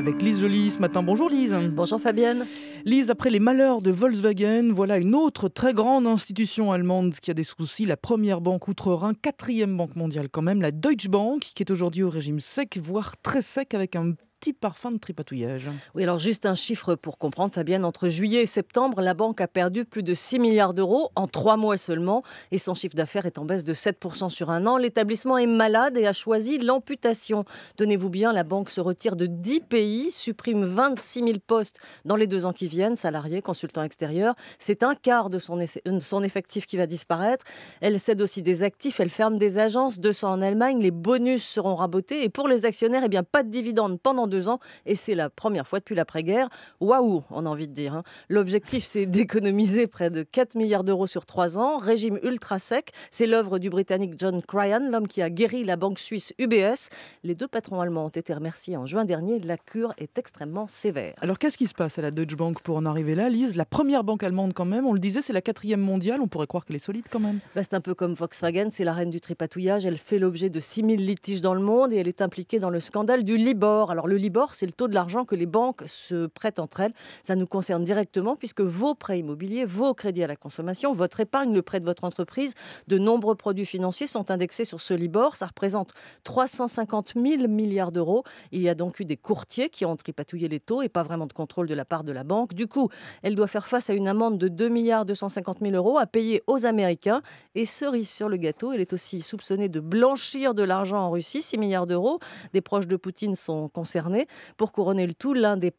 avec Lise Joly ce matin. Bonjour Lise. Bonjour Fabienne. Lise, après les malheurs de Volkswagen, voilà une autre très grande institution allemande qui a des soucis. La première banque outre-Rhin, quatrième banque mondiale quand même, la Deutsche Bank, qui est aujourd'hui au régime sec, voire très sec avec un petit parfum de tripatouillage. Oui, alors juste un chiffre pour comprendre, Fabienne. Entre juillet et septembre, la banque a perdu plus de 6 milliards d'euros en 3 mois seulement. Et son chiffre d'affaires est en baisse de 7% sur un an. L'établissement est malade et a choisi l'amputation. Tenez-vous bien, la banque se retire de 10 pays, supprime 26 000 postes dans les 2 ans qui viennent, salariés, consultants extérieurs. C'est un quart de son effectif qui va disparaître. Elle cède aussi des actifs, elle ferme des agences, 200 en Allemagne. Les bonus seront rabotés. Et pour les actionnaires, eh bien, pas de dividendes pendant 2 ans, et c'est la première fois depuis l'après-guerre. Waouh, on a envie de dire. L'objectif, c'est d'économiser près de 4 milliards d'euros sur 3 ans. Régime ultra sec, c'est l'œuvre du Britannique John Cryan, l'homme qui a guéri la banque suisse UBS. Les 2 patrons allemands ont été remerciés en juin dernier. La cure est extrêmement sévère. Alors qu'est-ce qui se passe à la Deutsche Bank pour en arriver là, Lise? La première banque allemande quand même, on le disait, c'est la 4e mondiale, on pourrait croire qu'elle est solide quand même. C'est un peu comme Volkswagen, c'est la reine du tripatouillage. Elle fait l'objet de 6 000 litiges dans le monde et elle est impliquée dans le scandale du Libor. Alors le Libor, c'est le taux de l'argent que les banques se prêtent entre elles. Ça nous concerne directement puisque vos prêts immobiliers, vos crédits à la consommation, votre épargne, le prêt de votre entreprise, de nombreux produits financiers sont indexés sur ce Libor. Ça représente 350 000 milliards d'euros. Il y a donc eu des courtiers qui ont tripatouillé les taux et pas vraiment de contrôle de la part de la banque. Du coup, elle doit faire face à une amende de 2 250 000 euros à payer aux Américains. Et cerise sur le gâteau, elle est aussi soupçonnée de blanchir de l'argent en Russie, 6 milliards d'euros. Des proches de Poutine sont concernés. Pour couronner le tout, l'un des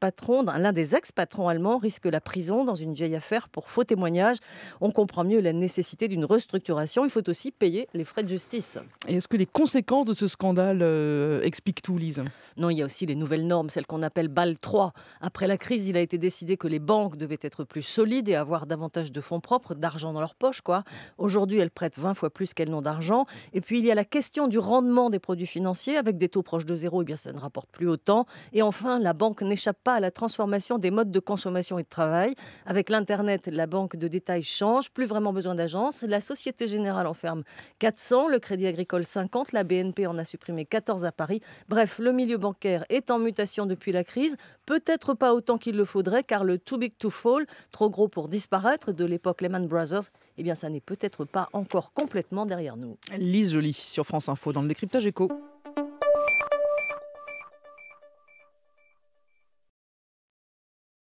ex-patrons allemands risque la prison dans une vieille affaire pour faux témoignages. On comprend mieux la nécessité d'une restructuration. Il faut aussi payer les frais de justice. Et est-ce que les conséquences de ce scandale expliquent tout, Lise? Non, il y a aussi les nouvelles normes, celles qu'on appelle BAL 3. Après la crise, il a été décidé que les banques devaient être plus solides et avoir davantage de fonds propres, d'argent dans leur poche, quoi. Aujourd'hui, elles prêtent 20 fois plus qu'elles n'ont d'argent. Et puis, il y a la question du rendement des produits financiers. Avec des taux proches de zéro, eh bien, ça ne rapporte plus autant. Et enfin, la banque n'échappe pas à la transformation des modes de consommation et de travail. Avec l'Internet, la banque de détail change, plus vraiment besoin d'agences. La Société Générale en ferme 400, le Crédit Agricole 50, la BNP en a supprimé 14 à Paris. Bref, le milieu bancaire est en mutation depuis la crise. Peut-être pas autant qu'il le faudrait, car le too big to fall, trop gros pour disparaître de l'époque Lehman Brothers, eh bien, ça n'est peut-être pas encore complètement derrière nous. Lise Joly sur France Info dans le décryptage éco.